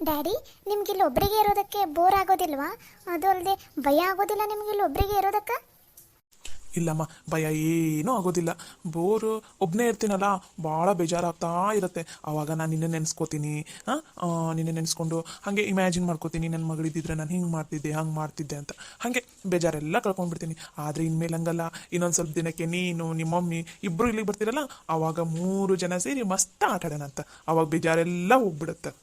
Daddy, ನಿಮ್ಗೆ ಇಲ್ಲಿ ಒಬ್ಬರಿಗೆ ಇರೋದಕ್ಕೆ ಬೋರ್ ಆಗೋದಿಲ್ವಾ? ಅದು ಅಲ್ಲದೆ ಭಯ ಆಗೋದಿಲ್ಲ ನಿಮ್ಗೆ ಇಲ್ಲಿ ಒಬ್ಬರಿಗೆ ಇರೋದಕ್ಕೆ? ಇಲ್ಲಮ್ಮ, ಭಯ ಏನೂ ಆಗೋದಿಲ್ಲ. ಬೋರು ಒಬ್ಬನೇ ಇರ್ತೀನಲ್ಲ, ಭಾಳ ಬೇಜಾರಾಗ್ತಾ ಇರುತ್ತೆ. ಆವಾಗ ನಾನು ನಿನ್ನೆ ನೆನೆಸ್ಕೋತೀನಿ. ನಿನ್ನೆ ನೆನೆಸ್ಕೊಂಡು ಹಾಗೆ ಇಮ್ಯಾಜಿನ್ ಮಾಡ್ಕೋತೀನಿ, ನನ್ನ ಮಗಳಿದ್ದಿದ್ರೆ ನಾನು ಹಿಂಗೆ ಮಾಡ್ತಿದ್ದೆ, ಹಂಗೆ ಮಾಡ್ತಿದ್ದೆ ಅಂತ. ಹಾಗೆ ಬೇಜಾರೆಲ್ಲ ಕಳ್ಕೊಂಡ್ಬಿಡ್ತೀನಿ. ಆದರೆ ಇನ್ಮೇಲೆ ಹಂಗಲ್ಲ. ಇನ್ನೊಂದು ಸ್ವಲ್ಪ ದಿನಕ್ಕೆ ನೀನು, ನಿಮ್ಮ ಮಮ್ಮಿ ಇಬ್ಬರು ಇಲ್ಲಿಗೆ ಬರ್ತೀರಲ್ಲ, ಆವಾಗ 3 ಜನ ಸೇರಿ ಮಸ್ತ್ ಆಟ ಆಡೋಣ ಅಂತ. ಆವಾಗ ಬೇಜಾರೆಲ್ಲ ಹೋಗ್ಬಿಡುತ್ತೆ.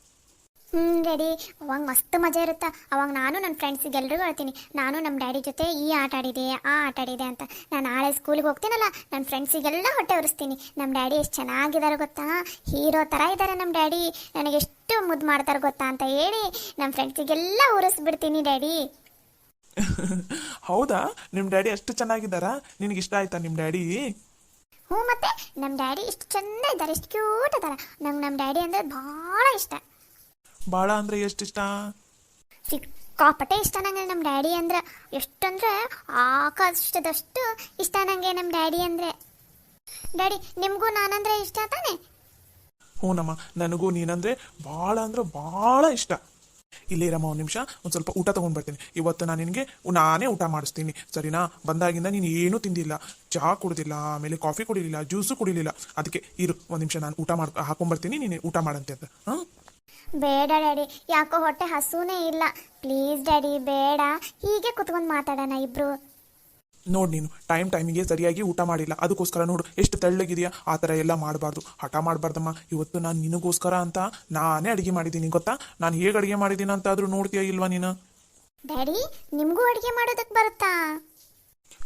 ಡ್ಯಾಡಿ, ಅವಾಗ ಮಸ್ತ್ ಮಜಾ ಇರುತ್ತೆ. ಅವಾಗ ನಾನು ನನ್ನ ಫ್ರೆಂಡ್ಸಿಗೆ ಎಲ್ರಿಗೂ ಹೇಳ್ತೀನಿ, ನಾನು ನಮ್ಮ ಡ್ಯಾಡಿ ಜೊತೆ ಈ ಆಟ ಆಡಿದೆ, ಆ ಆಟ ಆಡಿದೆ ಅಂತ. ನಾನು ನಾಳೆ ಸ್ಕೂಲಿಗೆ ಹೋಗ್ತೀನಲ್ಲ, ನನ್ನ ಫ್ರೆಂಡ್ಸಿಗೆಲ್ಲ ಹೊಟ್ಟೆ ಉರಿಸ್ತೀನಿ. ನಮ್ಮ ಡ್ಯಾಡಿ ಎಷ್ಟು ಚೆನ್ನಾಗಿದ್ದಾರೆ ಗೊತ್ತಾ, ಹೀರೋ ಥರ ಇದ್ದಾರೆ ನಮ್ಮ ಡ್ಯಾಡಿ, ನನಗೆ ಎಷ್ಟು ಮುದ್ದು ಮಾಡ್ತಾರೆ ಗೊತ್ತಾ ಅಂತ ಹೇಳಿ ನಮ್ಮ ಫ್ರೆಂಡ್ಸಿಗೆಲ್ಲ ಉರಿಸ್ಬಿಡ್ತೀನಿ ಡ್ಯಾಡಿ. ಹೌದಾ? ನಿಮ್ಮ ಡ್ಯಾಡಿ ಅಷ್ಟು ಚೆನ್ನಾಗಿದ್ದಾರಾ? ನಿನಗೆ ಇಷ್ಟ ಆಯ್ತಾ ನಿಮ್ಮ ಡ್ಯಾಡಿ? ಹ್ಞೂ, ಮತ್ತೆ ನಮ್ಮ ಡ್ಯಾಡಿ ಇಷ್ಟು ಚೆಂದ ಇದ್ದಾರೆ, ಎಷ್ಟು ಕ್ಯೂಟ್ ಇದ್ದಾರೆ. ನಂಗೆ ನಮ್ಮ ಡ್ಯಾಡಿ ಅಂದರೆ ಭಾಳ ಇಷ್ಟ. ಭಾಳ ಅಂದರೆ ಎಷ್ಟಿಷ್ಟ? ಸಿಕ್ಕಾಪಟ್ಟೆ ಇಷ್ಟ ನಂಗೆ ನಮ್ಮ ಡ್ಯಾಡಿ ಅಂದ್ರೆ. ಎಷ್ಟಂದ್ರೆ ಆಕಾಶದಷ್ಟು ಇಷ್ಟ ನನಗೆ ನಮ್ಮ ಡ್ಯಾಡಿ ಅಂದರೆ. ಡ್ಯಾಡಿ, ನಿಮಗೂ ನಾನಂದ್ರೆ ಇಷ್ಟ ತಾನೆ? ಹ್ಞೂನಮ್ಮ, ನನಗೂ ನೀನಂದರೆ ಭಾಳ ಅಂದ್ರೆ ಭಾಳ ಇಷ್ಟ. ಇಲ್ಲೇ ಇರಮ್ಮ ಒಂದು ನಿಮಿಷ, ಒಂದು ಸ್ವಲ್ಪ ಊಟ ತೊಗೊಂಡು ಬರ್ತೀನಿ. ಇವತ್ತು ನಾನು ನಿನಗೆ ನಾನೇ ಊಟ ಮಾಡಿಸ್ತೀನಿ, ಸರಿನಾ? ಬಂದಾಗಿಂದ ನೀನು ಏನೂ ತಿಂದಿಲ್ಲ, ಚಹಾ ಕುಡಿದಿಲ್ಲ, ಆಮೇಲೆ ಕಾಫಿ ಕುಡಿಲಿಲ್ಲ, ಜ್ಯೂಸು ಕುಡಿಲಿಲ್ಲ. ಅದಕ್ಕೆ ಇರು ಒಂದು ನಿಮಿಷ, ನಾನು ಊಟ ಹಾಕೊಂಡ್ಬರ್ತೀನಿ, ನೀನು ಊಟ ಮಾಡಂತೆ ಅಂತ. ಹಾಂ, ಬೇಡ ಡ್ಯಾಡಿ, ಯಾಕೋ ಹೊಟ್ಟೆ ಹಸುನೇ ಇಲ್ಲ. ಪ್ಲೀಸ್ ಡ್ಯಾಡಿ, ಬೇಡ. ಹೀಗೆ ಕುತ್ಕೊಂಡು ಮಾತಾಡೋಣ ಇಬ್ರು. ನೋಡು, ನೀನು ಟೈಮಿಗೆ ಸರಿಯಾಗಿ ಊಟ ಮಾಡಿಲ್ಲ, ಅದಕ್ಕೋಸ್ಕರ ನೋಡು ಎಷ್ಟು ತೆಳ್ಳಗಿದೆಯಾ. ಆ ಥರ ಎಲ್ಲ ಮಾಡಬಾರ್ದು, ಹಠ ಮಾಡಬಾರ್ದಮ್ಮ. ಇವತ್ತು ನಾನು ನಿನಗೋಸ್ಕರ ಅಂತ ನಾನೇ ಅಡುಗೆ ಮಾಡಿದ್ದೀನಿ ಗೊತ್ತಾ? ನಾನು ಹೇಗೆ ಅಡುಗೆ ಮಾಡಿದ್ದೀನಿ ಅಂತ ಆದರೂ ನೋಡ್ತೀಯಾ ಇಲ್ವಾ ನೀನು? ಡ್ಯಾಡಿ, ನಿಮಗೂ ಅಡುಗೆ ಮಾಡೋದಕ್ಕೆ ಬರುತ್ತಾ?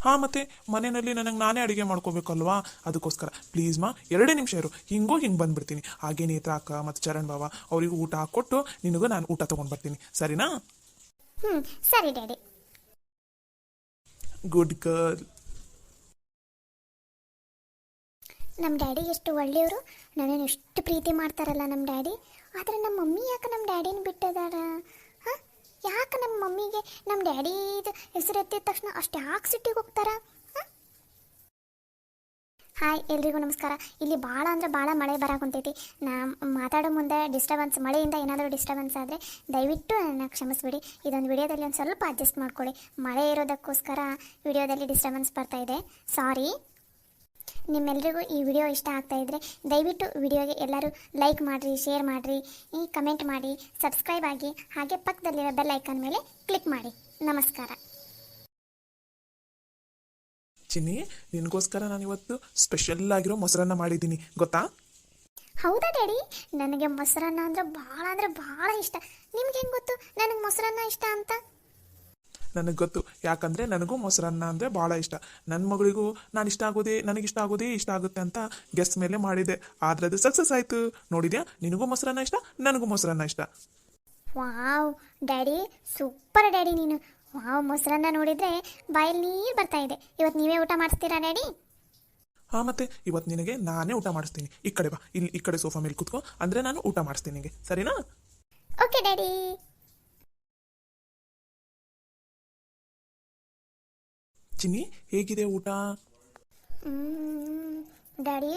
ಹಾಂ, ಮತ್ತೆ ಮನೆಯಲ್ಲಿ ನನಗೆ ನಾನೇ ಅಡುಗೆ ಮಾಡ್ಕೋಬೇಕಲ್ವಾ? ಅದಕ್ಕೋಸ್ಕರ ಪ್ಲೀಸ್ ಮಾ, 2 ನಿಮಿಷ ಇರು, ಹಿಂಗೆ ಬಂದುಬಿಡ್ತೀನಿ. ಹಾಗೆ ನೇತ್ರ ಅಕ್ಕ ಮತ್ತು ಚರಣ್ ಬಾವ ಅವರಿಗೂ ಊಟ ಹಾಕ್ಕೊಟ್ಟು ನಿನಗೂ ನಾನು ಊಟ ತೊಗೊಂಡು ಬರ್ತೀನಿ, ಸರಿನಾ? ಸರಿ ಡ್ಯಾಡಿ. Good girl. ನಮ್ಮ ಡ್ಯಾಡಿ ಎಷ್ಟು ಒಳ್ಳೆಯವರು, ನನ್ನನ್ನು ಎಷ್ಟು ಪ್ರೀತಿ ಮಾಡ್ತಾರಲ್ಲ ನಮ್ಮ ಡ್ಯಾಡಿ. ಆದರೆ ನಮ್ಮ ಮಮ್ಮಿ ಯಾಕೆ ನಮ್ಮ ಡ್ಯಾಡಿನ ಬಿಟ್ಟಿದಾರ? ಹಾಂ, ಯಾಕೆ ನಮ್ಮ ಮಮ್ಮಿಗೆ ನಮ್ಮ ಡ್ಯಾಡಿದು ಹೆಸರು ಎತ್ತಿದ ತಕ್ಷಣ ಅಷ್ಟು ಯಾಕೆ ಸಿಟ್ಟಿಗೆ ಹೋಗ್ತಾರ? ಹಾಯ್ ಎಲ್ರಿಗೂ ನಮಸ್ಕಾರ. ಇಲ್ಲಿ ಭಾಳ ಅಂದರೆ ಭಾಳ ಮಳೆ ಬರಾಕೊಂತೈತಿ. ನಾ ಮಾತಾಡೋ ಮುಂದೆ ಡಿಸ್ಟರ್ಬೆನ್ಸ್, ಮಳೆಯಿಂದ ಏನಾದರೂ ಡಿಸ್ಟರ್ಬೆನ್ಸ್ ಆದರೆ ದಯವಿಟ್ಟು ನನ್ನ ಕ್ಷಮಿಸ್ಬಿಡಿ. ಇದೊಂದು ವಿಡಿಯೋದಲ್ಲಿ ಒಂದು ಸ್ವಲ್ಪ ಅಡ್ಜಸ್ಟ್ ಮಾಡ್ಕೊಳ್ಳಿ. ಮಳೆ ಇರೋದಕ್ಕೋಸ್ಕರ ವಿಡಿಯೋದಲ್ಲಿ ಡಿಸ್ಟರ್ಬೆನ್ಸ್ ಬರ್ತಾ ಇದೆ, ಸಾರಿ. ನಿಮ್ಮೆಲ್ರಿಗೂ ಈ ವಿಡಿಯೋ ಇಷ್ಟ ಆಗ್ತಾ ಇದ್ದರೆ ದಯವಿಟ್ಟು ವಿಡಿಯೋಗೆ ಎಲ್ಲರೂ ಲೈಕ್ ಮಾಡಿರಿ, ಶೇರ್ ಮಾಡಿರಿ, ಕಮೆಂಟ್ ಮಾಡಿ, ಸಬ್ಸ್ಕ್ರೈಬ್ ಆಗಿ, ಹಾಗೆ ಪಕ್ಕದಲ್ಲಿರೋ ಬೆಲ್ ಐಕಾನ್ ಮೇಲೆ ಕ್ಲಿಕ್ ಮಾಡಿ. ನಮಸ್ಕಾರ. ಚಿನ್ನಿ, ನಿನಗೋಸ್ಕರ ನಾನು ಇವತ್ತು ಸ್ಪೆಷಲ್ ಆಗಿರೋ ಮೊಸರನ್ನ ಮಾಡಿದ್ದೀನಿ ಗೊತ್ತಾ? ಹೌದಾ ಡ್ಯಾಡಿ? ನನಗೆ ಮೊಸರನ್ನ ಅಂದರೆ ಭಾಳ ಇಷ್ಟ. ನಿಮ್ಗೆ ಹೆಂಗೆ ಗೊತ್ತು ನನಗೆ ಮೊಸರನ್ನ ಇಷ್ಟ ಅಂತ? ನನಗೆ ಗೊತ್ತು, ಯಾಕಂದರೆ ನನಗೂ ಮೊಸರನ್ನ ಅಂದರೆ ಭಾಳ ಇಷ್ಟ. ನನ್ನ ಮಗಳಿಗೂ ನನಗಿಷ್ಟ ಆಗೋದೇ ಇಷ್ಟ ಆಗುತ್ತೆ ಅಂತ ಗೆಸ್ ಮೇಲೆ ಮಾಡಿದೆ, ಆದರೆ ಅದು ಸಕ್ಸಸ್ ಆಯಿತು. ನೋಡಿದ್ಯಾ, ನಿನಗೂ ಮೊಸರನ್ನ ಇಷ್ಟ, ನನಗೂ ಮೊಸರನ್ನ ಇಷ್ಟ. ವಾವ್ ಡ್ಯಾಡಿ, ಸೂಪರ್ ಡ್ಯಾಡಿ ನೀನು. ವಾವ್, ಮೊಸರನ್ನ ನೋಡಿದರೆ ಬಾಯಲ್ಲಿ ನೀರು ಬರ್ತಾ ಇದೆ. ಇವತ್ತು ನೀವೇ ಊಟ ಮಾಡಿಸ್ತೀರಾ ಡ್ಯಾಡಿ? ಹಾಂ, ಮತ್ತೆ ಇವತ್ತು ನಿನಗೆ ನಾನೇ ಊಟ ಮಾಡಿಸ್ತೀನಿ. ಈ ಕಡೆ ಬಾ, ಇಲ್ಲಿ ಈ ಕಡೆ ಸೋಫಾ ಮೇಲೆ ಕೂತ್ಕೋ, ಅಂದರೆ ನಾನು ಊಟ ಮಾಡಿಸ್ತೀನಿ ನಿನಗೆ, ಸರಿನಾ? Okay daddy. ಚಿನ್ನಿ, ಹೇಗಿದೆ ಊಟ? ಡ್ಯಾಡಿ,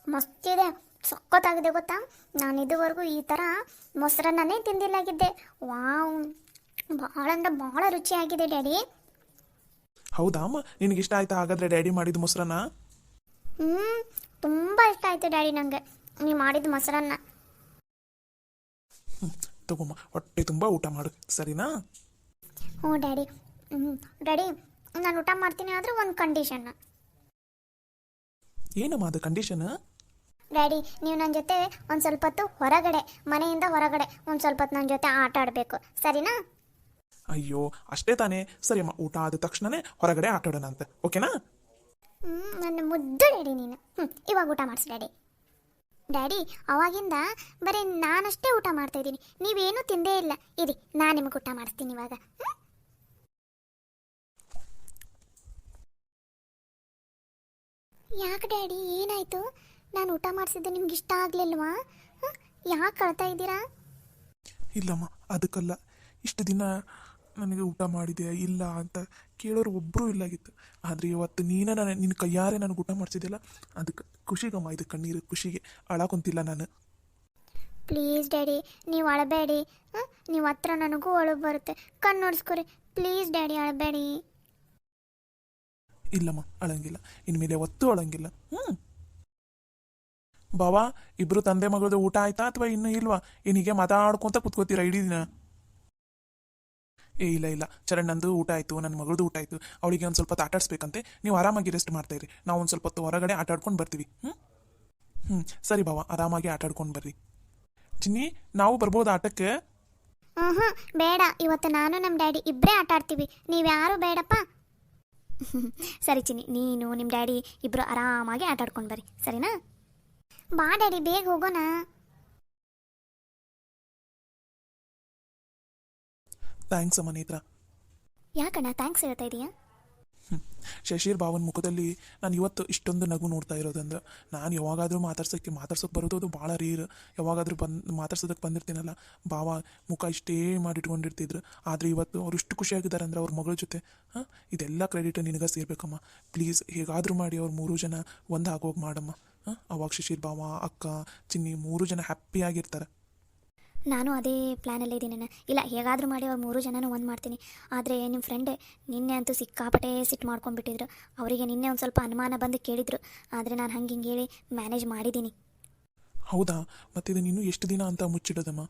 ಮಸ್ತಿದೆ, ಸಖತ್ತಾಗಿದೆ ಗೊತ್ತಾ? ನಾನು ಇದುವರೆಗೂ ಈ ಥರ ಮೊಸರನ್ನೇ ತಿಂದಿಲ್ಲಾಗಿದ್ದೆ. ವಾವ್, ಭಾಳ ಅಂದರೆ ಭಾಳ ರುಚಿಯಾಗಿದೆ ಡ್ಯಾಡಿ. ಹೌದಾ ಅಮ್ಮ, ನಿನಗಿಷ್ಟ ಆಯ್ತಾ ಹಾಗಾದರೆ ಡ್ಯಾಡಿ ಮಾಡಿದ ಮೊಸರನ್ನ? ತುಂಬ ಇಷ್ಟ ಆಯಿತು ಡ್ಯಾಡಿ ನನಗೆ ನೀವು ಮಾಡಿದ ಮೊಸರನ್ನ. ತಗೊಮ್ಮ, ಹೊಟ್ಟೆ ತುಂಬ ಊಟ ಮಾಡು, ಸರಿನಾ? ಹ್ಞೂ ಡ್ಯಾಡಿ. ಡ್ಯಾಡಿ, ನಾನು ಊಟ ಮಾಡ್ತೀನಿ, ಆದರೆ ಒಂದು ಕಂಡೀಷನ್. ಏನಮ್ಮ ಅದು ಕಂಡೀಷನ್? ಡ್ಯಾಡಿ, ನೀವು ನನ್ನ ಜೊತೆ ಒಂದು ಸ್ವಲ್ಪ ಹೊತ್ತು ಮನೆಯಿಂದ ಹೊರಗಡೆ ಒಂದು ಸ್ವಲ್ಪ ಹೊತ್ತು ನನ್ನ ಜೊತೆ ಆಟ ಆಡಬೇಕು, ಸರಿನಾ? ಅಯ್ಯೋ, ಅಷ್ಟೇ ತಾನೇ. ಸರಿ ಅಮ್ಮ, ಊಟ ಆದ ತಕ್ಷಣನೇ ಹೊರಗಡೆ ಆಟ ಆಡೋಣ ಅಂತ, ಓಕೆನಾ? ನನ್ನ ಮುದ್ದು ಡ್ಯಾಡಿ ನೀನು. ಇವಾಗ ಊಟ ಮಾಡಿಸಿ ಡ್ಯಾಡಿ. ಡ್ಯಾಡಿ, ಅವಾಗಿಂದ ಬರೀ ನಾನಷ್ಟೇ ಊಟ ಮಾಡ್ತಾ ಇದ್ದೀನಿ, ನೀವೇನೂ ತಿಂದೇ ಇಲ್ಲ. ಇರಿ, ನಾನು ನಿಮಗೆ ಊಟ ಮಾಡಿಸ್ತೀನಿ ಇವಾಗ. ಯಾಕೆ ಡ್ಯಾಡಿ, ಏನಾಯಿತು? ನಾನು ಊಟ ಮಾಡಿಸಿದ್ದು ನಿಮ್ಗೆ ಇಷ್ಟ ಆಗಲಿಲ್ವಾ? ಯಾಕೆ ಕಳ್ತಾ ಇದ್ದೀರಾ? ಇಲ್ಲಮ್ಮ, ಅದಕ್ಕಲ್ಲ. ಇಷ್ಟು ದಿನ ನನಗೆ ಊಟ ಮಾಡಿದೆಯಾ ಇಲ್ಲ ಅಂತ ಕೇಳೋರು ಒಬ್ಬರೂ ಇಲ್ಲಾಗಿತ್ತು. ಆದರೆ ಇವತ್ತು ನಿನ್ನ ಕೈಯಾರೆ ನನಗೆ ಊಟ ಮಾಡಿಸಿದೆಯಲ್ಲ, ಅದಕ್ಕೆ ಖುಷಿಗಮ್ಮ, ಇದು ಕಣ್ಣೀರು ಖುಷಿಗೆ. ಅಳಕೊಂತಿಲ್ಲ ನಾನು. ಪ್ಲೀಸ್ ಡ್ಯಾಡಿ, ನೀವು ಅಳಬೇಡಿ. ನೀವು ಹತ್ರ ನನಗೂ ಅಳು ಬರುತ್ತೆ. ಕಣ್ಣು ನೋಡಿಸ್ಕೊರಿ ಪ್ಲೀಸ್ ಡ್ಯಾಡಿ, ಅಳಬೇಡಿ. ಇಲ್ಲಮ್ಮ, ಅಳಂಗಿಲ್ಲ. ಇನ್ಮೇಲೆ ಒತ್ತು ಅಳಂಗಿಲ್ಲ. ಬಾವಾ, ಇಬ್ರು ತಂದೆ ಮಗಳದು ಊಟ ಆಯ್ತಾ ಅಥವಾ ಇನ್ನೂ ಇಲ್ವಾ? ಏನೀಗೆ ಮಾತಾಡ್ಕೊಂತ ಕುತ್ಕೋತೀರಾ ಇಡೀ ದಿನ? ಇಲ್ಲ ಇಲ್ಲ, ಚರಣ್, ನಂದು ಊಟ ಆಯ್ತು, ನನ್ನ ಮಗಳದು ಊಟ ಆಯ್ತು. ಅವಳಿಗೆ ಒಂದು ಸ್ವಲ್ಪ ಹೊತ್ತು ಆಟಾಡ್ಸ್ಬೇಕಂತೆ. ನೀವು ಆರಾಮಾಗಿ ರೆಸ್ಟ್ ಮಾಡ್ತಾ ಇರಿ. ನಾವು ಒಂದು ಸ್ವಲ್ಪ ಹೊತ್ತು ಹೊರಗಡೆ ಆಟಾಡ್ಕೊಂಡು ಬರ್ತೀವಿ. ಸರಿ ಬಾವ, ಆರಾಮಾಗಿ ಆಟಾಡ್ಕೊಂಡು ಬರ್ರಿ. ಚಿನ್ನಿ, ನಾವು ಬರ್ಬೋದು ಆಟಕ್ಕೆ? ಹ್ಞೂ ಬೇಡ, ಇವತ್ತು ನಾನು ನಮ್ಮ ಡ್ಯಾಡಿ ಇಬ್ಬರೇ ಆಟ ಆಡ್ತೀವಿ, ನೀವ್ಯಾರು ಬೇಡಪ್ಪ. ಸರಿ ಚಿನ್ನಿ, ನೀನು ನಿಮ್ಮ ಡ್ಯಾಡಿ ಇಬ್ಬರು ಆರಾಮಾಗಿ ಆಟ ಆಡ್ಕೊಂಡು ಬರ್ರಿ, ಸರಿನಾ? ಬಾ ಡ್ಯಾಡಿ, ಬೇಗ ಹೋಗೋಣ. ಥ್ಯಾಂಕ್ಸ್ ಅಮ್ಮ ನೇತ್ರ. ಯಾಕಣ್ಣ ಥ್ಯಾಂಕ್ಸ್ ಹೇಳ್ತಾ ಇದೀಯಾ? ಶಶೀರ್ ಭಾವನ ಮುಖದಲ್ಲಿ ನಾನು ಇವತ್ತು ಇಷ್ಟೊಂದು ನಗು ನೋಡ್ತಾ ಇರೋದಂದ್ರೆ, ನಾನು ಯಾವಾಗಾದರೂ ಮಾತಾಡ್ಸೋಕೆ ಬರೋದು ಅದು ಭಾಳ ರೇರ್. ಯಾವಾಗಾದರೂ ಮಾತಾಡ್ಸೋದಕ್ಕೆ ಬಂದಿರ್ತೀನಲ್ಲ, ಭಾವ ಮುಖ ಇಷ್ಟೇ ಮಾಡಿಟ್ಕೊಂಡಿರ್ತಿದ್ರು. ಆದರೆ ಇವತ್ತು ಅವ್ರು ಇಷ್ಟು ಖುಷಿಯಾಗಿದ್ದಾರೆ ಅಂದರೆ ಅವ್ರ ಮಗಳ ಜೊತೆ. ಇದೆಲ್ಲ ಕ್ರೆಡಿಟ್ ನಿನಗೆ ಸೇರ್ಬೇಕಮ್ಮ. ಪ್ಲೀಸ್ ಹೇಗಾದರೂ ಮಾಡಿ ಅವ್ರು 3 ಜನ ಒಂದು ಆಗೋಗಿ ಮಾಡಮ್ಮ. ಅವಾಗ ಶಶೀರ್ ಭಾವ, ಅಕ್ಕ, ಚಿನ್ನಿ 3 ಜನ ಹ್ಯಾಪಿಯಾಗಿರ್ತಾರೆ. ನಾನು ಅದೇ ಪ್ಲ್ಯಾನಲ್ಲೇ ಇದ್ದೀನಣ್ಣ. ಇಲ್ಲ, ಹೇಗಾದರೂ ಮಾಡಿ ಅವ್ರು 3 ಜನನೂ ಒಂದು ಮಾಡ್ತೀನಿ. ಆದರೆ ನಿಮ್ಮ ಫ್ರೆಂಡೇ ನಿನ್ನೆ ಅಂತೂ ಸಿಕ್ಕಾಪಟ್ಟೆ ಸಿಟ್ಟು ಮಾಡ್ಕೊಂಡ್ಬಿಟ್ಟಿದ್ರು. ಅವರಿಗೆ ನಿನ್ನೆ ಒಂದು ಸ್ವಲ್ಪ ಅನುಮಾನ ಬಂದು ಕೇಳಿದರು. ಆದರೆ ನಾನು ಹಂಗೆ ಹಿಂಗೆ ಹೇಳಿ ಮ್ಯಾನೇಜ್ ಮಾಡಿದ್ದೀನಿ. ಹೌದಾ? ಮತ್ತಿದು ನೀನು ಎಷ್ಟು ದಿನ ಅಂತ ಮುಚ್ಚಿಡೋದಮ್ಮ?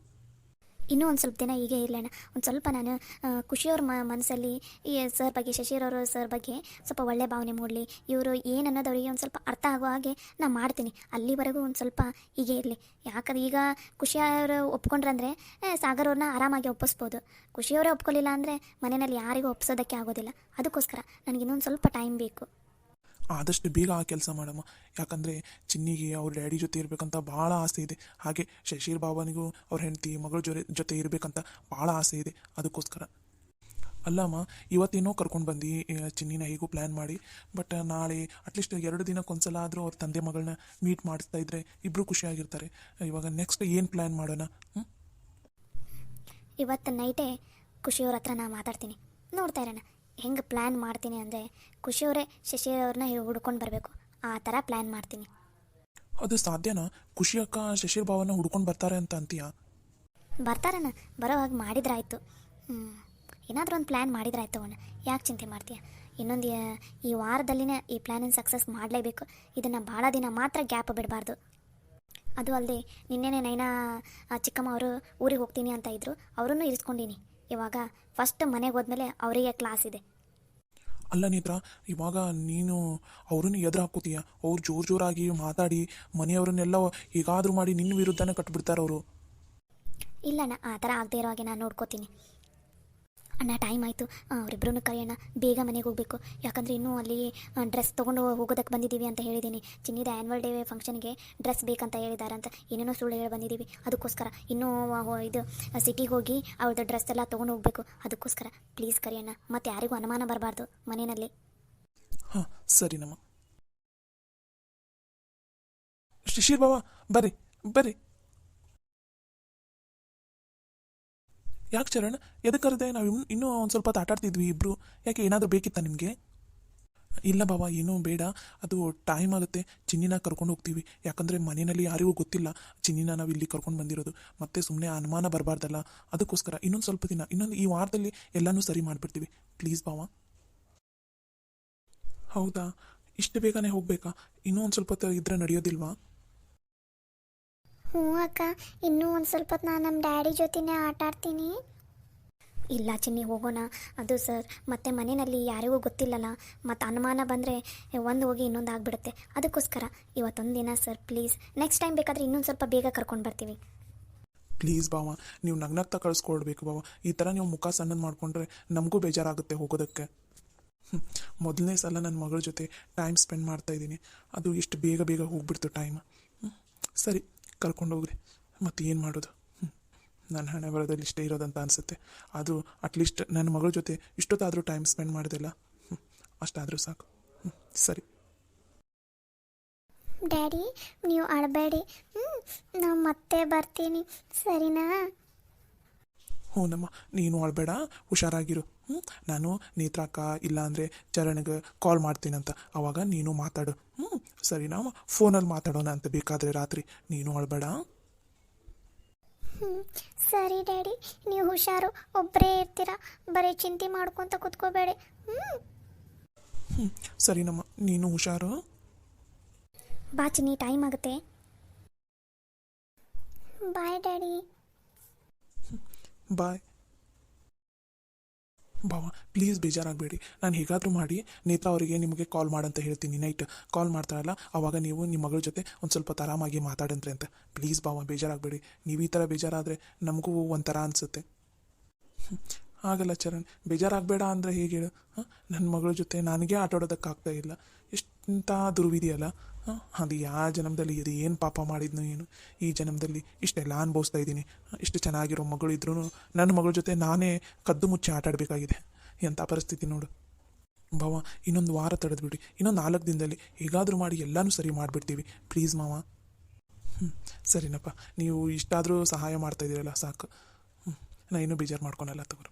ಇನ್ನೂ ಒಂದು ಸ್ವಲ್ಪ ದಿನ ಹೀಗೆ ಇರಲಣ್ಣ. ಒಂದು ಸ್ವಲ್ಪ ನಾನು ಖುಷಿಯವ್ರ ಮನಸ್ಸಲ್ಲಿ ಈ ಸರ್ ಬಗ್ಗೆ, ಶಶಿರವರು ಸರ್ ಬಗ್ಗೆ ಸ್ವಲ್ಪ ಒಳ್ಳೆ ಭಾವನೆ ಮೂಡಲಿ, ಇವರು ಏನು ಅನ್ನೋದು ಅವರಿಗೆ ಒಂದು ಸ್ವಲ್ಪ ಅರ್ಥ ಆಗೋ ಹಾಗೆ ನಾನು ಮಾಡ್ತೀನಿ. ಅಲ್ಲಿವರೆಗೂ ಒಂದು ಸ್ವಲ್ಪ ಹೀಗೆ ಇರಲಿ. ಯಾಕಂದ್ರೆ ಈಗ ಖುಷಿಯವರು ಒಪ್ಕೊಂಡ್ರಂದರೆ ಸಾಗರ್ ಅವ್ರನ್ನ ಆರಾಮಾಗಿ ಒಪ್ಪಿಸ್ಬೋದು. ಖುಷಿಯವರೇ ಒಪ್ಕೊಳ್ಳಿಲ್ಲ ಅಂದರೆ ಮನೆಯಲ್ಲಿ ಯಾರಿಗೂ ಒಪ್ಸೋದಕ್ಕೆ ಆಗೋದಿಲ್ಲ. ಅದಕ್ಕೋಸ್ಕರ ನನಗೆ ಇನ್ನೊಂದು ಸ್ವಲ್ಪ ಟೈಮ್ ಬೇಕು. ಆದಷ್ಟು ಬೇಗ ಆ ಕೆಲಸ ಮಾಡಮ್ಮ. ಯಾಕಂದರೆ ಚಿನ್ನಿಗೆ ಅವ್ರ ಡ್ಯಾಡಿ ಜೊತೆ ಇರಬೇಕಂತ ಭಾಳ ಆಸೆ ಇದೆ. ಹಾಗೆ ಶಶೀರ್ ಬಾಬನಿಗೂ ಅವ್ರ ಹೆಂಡತಿ ಮಗಳ ಜೊತೆ ಇರಬೇಕಂತ ಭಾಳ ಆಸೆ ಇದೆ. ಅದಕ್ಕೋಸ್ಕರ ಅಲ್ಲಮ್ಮ, ಇವತ್ತೇನೋ ಕರ್ಕೊಂಡು ಬಂದು ಚಿನ್ನಿನ ಹೇಗೂ ಪ್ಲ್ಯಾನ್ ಮಾಡಿ, ಬಟ್ ನಾಳೆ ಅಟ್ಲೀಸ್ಟ್ 2 ದಿನಕ್ಕೊಂದ್ಸಲ ಆದರೂ ಅವ್ರ ತಂದೆ ಮಗಳನ್ನ ಮೀಟ್ ಮಾಡಿಸ್ತಾ ಇದ್ದರೆ ಇಬ್ಬರು ಖುಷಿಯಾಗಿರ್ತಾರೆ. ಇವಾಗ ನೆಕ್ಸ್ಟ್ ಏನು ಪ್ಲ್ಯಾನ್ ಮಾಡೋಣ? ಇವತ್ತು ನೈಟೇ ಖುಷಿಯವ್ರ ಹತ್ರ ನಾನು ಮಾತಾಡ್ತೀನಿ. ನೋಡ್ತಾ ಇರೋಣ ಹೆಂಗೆ ಪ್ಲ್ಯಾನ್ ಮಾಡ್ತೀನಿ ಅಂದರೆ, ಖುಷಿಯವರೇ ಶಶಿಯವ್ರನ್ನ ಹುಡ್ಕೊಂಡು ಬರಬೇಕು, ಆ ಥರ ಪ್ಲ್ಯಾನ್ ಮಾಡ್ತೀನಿ. ಅದು ಸಾಧ್ಯನಾ? ಖುಷಿ ಅಕ್ಕ ಶಶೀರ್ ಭಾವನ ಹುಡ್ಕೊಂಡು ಬರ್ತಾರೆ ಅಂತ ಅಂತೀಯಾ? ಬರ್ತಾರಣ್ಣ, ಬರೋ ಹಾಗೆ ಮಾಡಿದ್ರಾಯ್ತು. ಏನಾದರೂ ಒಂದು ಪ್ಲ್ಯಾನ್ ಮಾಡಿದ್ರಾಯ್ತು ಅಣ್ಣ, ಯಾಕೆ ಚಿಂತೆ ಮಾಡ್ತೀಯ? ಇನ್ನೊಂದು ಈ ವಾರದಲ್ಲಿನೇ ಈ ಪ್ಲ್ಯಾನನ್ನು ಸಕ್ಸಸ್ ಮಾಡಲೇಬೇಕು. ಇದನ್ನು ಭಾಳ ದಿನ ಮಾತ್ರ ಗ್ಯಾಪ್ ಬಿಡಬಾರ್ದು. ಅದು ಅಲ್ಲದೆ ನಿನ್ನೆನೇ ನೈನಾ ಚಿಕ್ಕಮ್ಮ ಅವರು ಊರಿಗೆ ಹೋಗ್ತೀನಿ ಅಂತ ಇದ್ದರು, ಅವರನ್ನು ಇರಿಸ್ಕೊಂಡೀನಿ. ಇವಾಗ ಫಸ್ಟ್ ಮನೆಗೆ ಹೋದ್ಮೇಲೆ ಅವರಿಗೆ ಕ್ಲಾಸ್ ಇದೆ. ಅಲ್ಲ ನೇತ್ರ, ಇವಾಗ ನೀನು ಅವ್ರನ್ನ ಎದುರು ಹಾಕೋತೀಯ. ಅವ್ರು ಜೋರಾಗಿ ಮಾತಾಡಿ ಮನೆಯವ್ರನ್ನೆಲ್ಲ ಹೇಗಾದರೂ ಮಾಡಿ ನಿನ್ನ ವಿರುದ್ಧನೇ ಕಟ್ಬಿಡ್ತಾರೆ ಅವರು. ಇಲ್ಲಣ್ಣ, ಆ ಥರ ಆಗದೆ ಇರೋ ಹಾಗೆ ನಾನು ನೋಡ್ಕೋತೀನಿ. ಅಣ್ಣ ಟೈಮ್ ಆಯಿತು, ಅವರಿಬ್ಬರೂ ಕರೆಯೋಣ, ಬೇಗ ಮನೆಗೆ ಹೋಗಬೇಕು. ಯಾಕಂದರೆ ಇನ್ನೂ ಅಲ್ಲಿ ಡ್ರೆಸ್ ತೊಗೊಂಡು ಹೋಗೋದಕ್ಕೆ ಬಂದಿದ್ದೀವಿ ಅಂತ ಹೇಳಿದ್ದೀನಿ. ಚಿನ್ನಿದ ಆ್ಯನ್ವಲ್ ಡೇ ಫಂಕ್ಷನ್ಗೆ ಡ್ರೆಸ್ ಬೇಕಂತ ಹೇಳಿದ್ದಾರೆ ಅಂತ ಏನೇನೋ ಸುಳ್ಳು ಹೇಳಿ ಬಂದಿದ್ದೀವಿ. ಅದಕ್ಕೋಸ್ಕರ ಇನ್ನೂ ಇದು ಸಿಟಿಗೆ ಹೋಗಿ ಅವ್ರದ್ದು ಡ್ರೆಸ್ ಎಲ್ಲ ತೊಗೊಂಡು ಹೋಗಬೇಕು. ಅದಕ್ಕೋಸ್ಕರ ಪ್ಲೀಸ್ ಕರೆಯೋಣ, ಮತ್ತು ಯಾರಿಗೂ ಅನುಮಾನ ಬರಬಾರ್ದು ಮನೆಯಲ್ಲಿ. ಹಾಂ ಸರಿ ನಮ್ಮ ಶಶೀರ್ ಬಾವ, ಬರ್ರಿ ಬರ್ರಿ. ಯಾಕೆ ಚರಣ್, ಎದಕ್ಕೆ ಕರೆದೆ? ನಾವು ಇನ್ನೂ ಒಂದು ಸ್ವಲ್ಪ ಹೊತ್ತು ಆಟಾಡ್ತಿದ್ವಿ ಇಬ್ಬರು. ಯಾಕೆ, ಏನಾದರೂ ಬೇಕಿತ್ತಾ ನಿಮಗೆ? ಇಲ್ಲ ಬಾಬಾ, ಏನೂ ಬೇಡ. ಅದು ಟೈಮ್ ಆಗುತ್ತೆ, ಚಿನ್ನಿನ ಕರ್ಕೊಂಡು ಹೋಗ್ತೀವಿ. ಯಾಕಂದರೆ ಮನೆಯಲ್ಲಿ ಯಾರಿಗೂ ಗೊತ್ತಿಲ್ಲ ಚಿನ್ನಿನ ನಾವು ಇಲ್ಲಿ ಕರ್ಕೊಂಡು ಬಂದಿರೋದು. ಮತ್ತೆ ಸುಮ್ಮನೆ ಅನುಮಾನ ಬರಬಾರ್ದಲ್ಲ, ಅದಕ್ಕೋಸ್ಕರ ಇನ್ನೊಂದು ಸ್ವಲ್ಪ ದಿನ, ಈ ವಾರದಲ್ಲಿ ಎಲ್ಲನೂ ಸರಿ ಮಾಡಿಬಿಡ್ತೀವಿ. ಪ್ಲೀಸ್ ಬಾವ. ಹೌದಾ, ಇಷ್ಟು ಬೇಗನೆ ಹೋಗಬೇಕಾ? ಇನ್ನೂ ಒಂದು ಸ್ವಲ್ಪ ಹೊತ್ತು ಇದ್ರೆ ನಡೆಯೋದಿಲ್ವಾ? ಹ್ಞೂ ಅಕ್ಕ, ಇನ್ನೂ ಒಂದು ಸ್ವಲ್ಪ ಹೊತ್ತು ನಾನು ನಮ್ಮ ಡ್ಯಾಡಿ ಜೊತೆನೇ ಆಟ ಆಡ್ತೀನಿ. ಇಲ್ಲ ಚಿನ್ನಿ, ಹೋಗೋಣ. ಅದು ಸರ್ ಮತ್ತೆ ಮನೆಯಲ್ಲಿ ಯಾರಿಗೂ ಗೊತ್ತಿಲ್ಲಲ್ಲ, ಮತ್ತು ಅನುಮಾನ ಬಂದರೆ ಒಂದು ಹೋಗಿ ಇನ್ನೊಂದು ಆಗಿಬಿಡುತ್ತೆ. ಅದಕ್ಕೋಸ್ಕರ ಇವತ್ತೊಂದು ದಿನ ಸರ್ ಪ್ಲೀಸ್. ನೆಕ್ಸ್ಟ್ ಟೈಮ್ ಬೇಕಾದರೆ ಇನ್ನೊಂದು ಸ್ವಲ್ಪ ಬೇಗ ಕರ್ಕೊಂಡು ಬರ್ತೀವಿ. ಪ್ಲೀಸ್ ಬಾವ, ನೀವು ನಗ್ನಗ್ತಾ ಕಳಿಸ್ಕೊಡ್ಬೇಕು ಬಾವ. ಈ ಥರ ನೀವು ಮುಖ ಸಣ್ಣದು ಮಾಡಿಕೊಂಡ್ರೆ ನಮಗೂ ಬೇಜಾರಾಗುತ್ತೆ ಹೋಗೋದಕ್ಕೆ. ಮೊದಲನೇ ಸಲ ನನ್ನ ಮಗಳ ಜೊತೆ ಟೈಮ್ ಸ್ಪೆಂಡ್ ಮಾಡ್ತಾ ಇದ್ದೀನಿ, ಅದು ಎಷ್ಟು ಬೇಗ ಬೇಗ ಹೋಗ್ಬಿಡ್ತು ಟೈಮ್. ಸರಿ, ಕರ್ಕೊಂಡು ಹೋಗ್ರಿ. ಮತ್ತು ಏನು ಮಾಡೋದು? ನನ್ನ ಹಣೆ ಬರೋದಲ್ಲಿ ಇಷ್ಟೇ ಇರೋದಂತ ಅನಿಸುತ್ತೆ. ಅದು ಅಟ್ಲೀಸ್ಟ್ ನನ್ನ ಮಗಳ ಜೊತೆ ಇಷ್ಟೊತ್ತಾದರೂ ಟೈಮ್ ಸ್ಪೆಂಡ್ ಮಾಡೋದಿಲ್ಲ, ಅಷ್ಟಾದರೂ ಸಾಕು. ಸರಿ ಡ್ಯಾಡಿ, ನೀವು ಅಳಬೇಡಿ. ನಾವು ಮತ್ತೆ ಬರ್ತೀನಿ, ಸರಿನಾ? ಹ್ಞೂನಮ್ಮ, ನೀನು ಅಳಬೇಡ, ಹುಷಾರಾಗಿರು. ನಾನು ನೇತ್ರಾಕ ಇಲ್ಲಾಂದರೆ ಚರಣ್ಗೆ ಕಾಲ್ ಮಾಡ್ತೀನಂತ, ಅವಾಗ ನೀನು ಮಾತಾಡು. ಸರಿನಾ? ಫೋನಲ್ಲಿ ಮಾತಾಡೋಣ ಅಂತ ಬೇಕಾದರೆ ರಾತ್ರಿ. ನೀನು ಅಳಬೇಡ. ಹ್ಞೂ ಸರಿ ಡ್ಯಾಡಿ, ನೀವು ಹುಷಾರು, ಒಬ್ಬರೇ ಇರ್ತೀರಾ, ಬರೀ ಚಿಂತೆ ಮಾಡ್ಕೊತ ಕೂತ್ಕೋಬೇಡಿ. ಸರಿನಮ್ಮ, ನೀನು ಹುಷಾರು. ಬಾ ಚಿನ್ನಿ, ಟೈಮ್ ಆಗುತ್ತೆ. Bye daddy. ಬಾಯ್. ಬಾವ ಪ್ಲೀಸ್ ಬೇಜಾರಾಗಬೇಡಿ, ನಾನು ಹೇಗಾದರೂ ಮಾಡಿ ನೇತ್ರ ಅವರಿಗೆ ನಿಮಗೆ ಕಾಲ್ ಮಾಡಂತ ಹೇಳ್ತೀನಿ. ನೈಟ್ ಕಾಲ್ ಮಾಡ್ತಾರಲ್ಲ ಅವಾಗ ನೀವು ನಿಮ್ಮ ಮಗಳ ಜೊತೆ ಒಂದು ಸ್ವಲ್ಪ ಆರಾಮಾಗಿ ಮಾತಾಡಂತ್ರಿ ಅಂತ. ಪ್ಲೀಸ್ ಬಾವ ಬೇಜಾರಾಗಬೇಡಿ. ನೀವು ಈ ಥರ ಬೇಜಾರಾದರೆ ನಮಗೂ ಒಂಥರ ಅನಿಸುತ್ತೆ. ಆಗಲ್ಲ ಚರಣ್, ಬೇಜಾರಾಗಬೇಡ ಅಂದರೆ ಹೇಗೆ ಹೇಳು? ನನ್ನ ಮಗಳ ಜೊತೆ ನನಗೆ ಆಟಾಡೋದಕ್ಕಾಗ್ತಾ ಇಲ್ಲ. ಎಷ್ಟಂತ ದುರ್ವಿಧಿಯಲ್ಲ. ಅದು ಯಾವ ಜನ್ಮದಲ್ಲಿ ಇದು ಏನು ಪಾಪ ಮಾಡಿದ್ನು ಏನು, ಈ ಜನ್ಮದಲ್ಲಿ ಇಷ್ಟೆಲ್ಲ ಅನುಭವಿಸ್ತಾ ಇದ್ದೀನಿ. ಇಷ್ಟು ಚೆನ್ನಾಗಿರೋ ಮಗಳು ಇದ್ರೂ ನನ್ನ ಮಗಳ ಜೊತೆ ನಾನೇ ಕದ್ದು ಮುಚ್ಚಿ ಆಟಾಡಬೇಕಾಗಿದೆ. ಎಂಥ ಪರಿಸ್ಥಿತಿ ನೋಡು. ಭಾವ ಇನ್ನೊಂದು ವಾರ ತಡೆದ್ಬಿಡಿ, ಇನ್ನೊಂದು 4 ದಿನದಲ್ಲಿ ಹೇಗಾದರೂ ಮಾಡಿ ಎಲ್ಲನೂ ಸರಿ ಮಾಡಿಬಿಡ್ತೀವಿ. ಪ್ಲೀಸ್ ಮಾವ. ಸರಿನಪ್ಪ, ನೀವು ಇಷ್ಟಾದರೂ ಸಹಾಯ ಮಾಡ್ತಾಯಿದ್ದೀರಲ್ಲ ಸಾಕು. ನಾ ಇನ್ನೂ ಬೇಜಾರು ಮಾಡ್ಕೊಳಲ್ಲ ತಗೋರು.